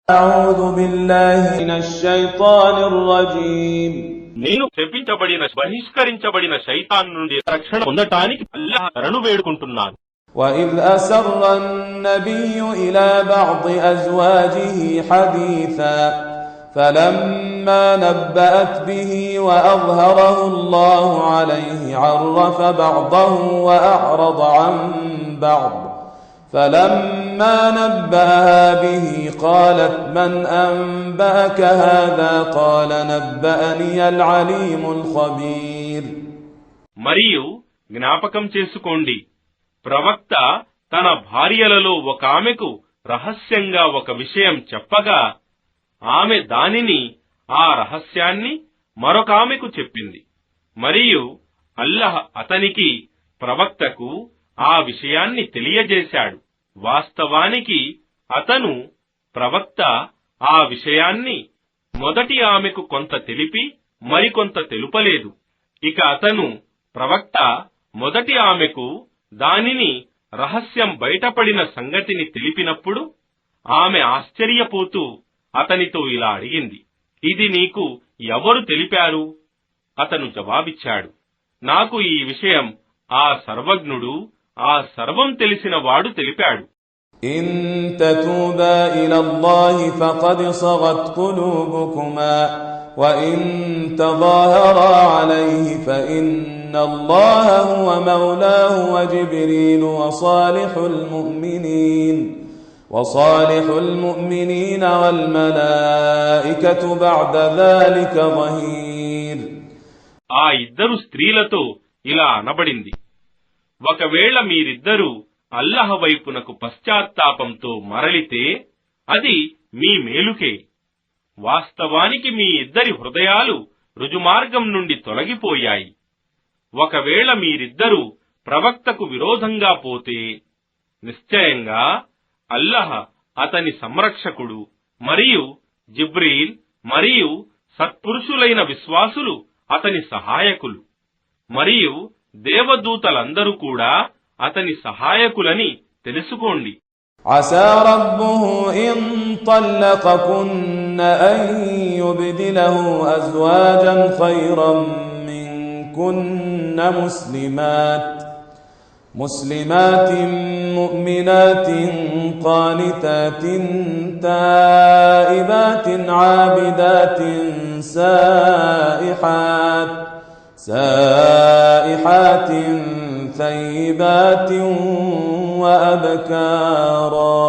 أعوذ بالله من الشيطان الرجيم నేను శపించబడిన బహిష్కరించబడిన శైతాన్ నుండి రక్షణ పొందటానికి అల్లాహ్ శరణు వేడుకుంటున్నాను. وإذ أسر النبي إلى بعض أزواجه حديثا فلما نبأت به وأظهره الله عليه عرف بعضه وأعرض عن بعض فلما نبأها به قالت من أنبأك هذا قال نبأني العليم الخبير. మరియు జ్ఞాపకం చేసుకోండి, ప్రవక్త తన భార్యలలో ఒక ఆమెకు రహస్యంగా ఒక విషయం చెప్పగా ఆమె దానిని ఆ రహస్యాన్ని మరొక ఆమెకు చెప్పింది. మరియు అల్లాహ్ అతనికి ప్రవక్తకు ఆ విషయాన్ని తెలియజేశాడు. వాస్తవానికి అతను ప్రవక్త ఆ విషయాన్ని మొదటి ఆమెకు కొంత తెలిపి మరికొంత తెలుపలేదు. ఇక అతను ప్రవక్త మొదటి ఆమెకు దానిని రహస్యం బయటపడిన సంగతిని తెలిపినప్పుడు ఆమె ఆశ్చర్యపోతూ అతనితో ఇలా అడిగింది, ఇది నీకు ఎవరు తెలిపారు? అతను జవాబిచ్చాడు, నాకు ఈ విషయం ఆ సర్వజ్ఞుడు, ఆ సర్వం తెలిసిన వాడు తెలిపాడు. ఇన్ తతూబా ఇలల్లాహి ఫఖద్ సగత్ ఖులూబుకుమా వఇన్ తదాహరా అలైహి ఫఇన్నల్లాహ హువ మౌలాహు వజిబ్రీల్ వసాలిహుల్ ముమినీన వల్ మలాయికతు బఅద ذلك ظهీర్. ఆ ఇద్దరు స్త్రీలతో ఇలా అనబడింది, ఒకవేళ మీరిద్దరూ అల్లాహ్ వైపునకు పశ్చాత్తాపంతో మరలితే అది మీ మేలుకే. వాస్తవానికి మీ ఇద్దరి హృదయాలు రుజుమార్గం నుండి తొలగిపోయాయి. ఒకవేళ మీరిద్దరూ ప్రవక్తకు విరోధంగా పోతే నిశ్చయంగా అల్లాహ్ అతని సంరక్షకుడు మరియు జిబ్రీల్ మరియు సత్పురుషులైన విశ్వాసులు అతని సహాయకులు. మరియు దేవదూతలందరూ కూడా అతని సహాయకులని తెలుసుకోండి. عسى ربه إن طلقكن أن يبدله أزواجا خيرا منكن مسلمات مؤمنات قانتات تائبات عابدات سائحات ثيبات وأبكارا.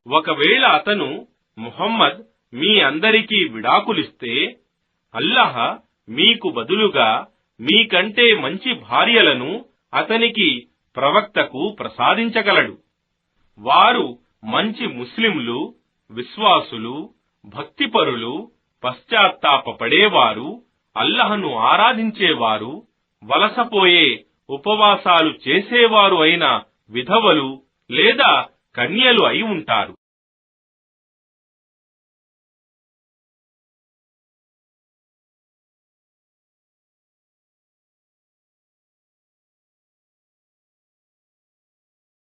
ఒకవేళ అతను ముహమ్మద్ మీ అందరికీ విడాకులిస్తే అల్లాహ్ మీకు బదులుగా మీకంటే మంచి భార్యలను అతనికి ప్రవక్తకు ప్రసాదించగలడు. వారు మంచి ముస్లింలు, విశ్వాసులు, భక్తిపరులు, పశ్చాత్తాపపడేవారు, అల్లాహ్ను ఆరాధించేవారు, వలసపోయే ఉపవాసాలు చేసేవారు అయిన విధవలు లేదా కన్యలు అయి ఉంటారు.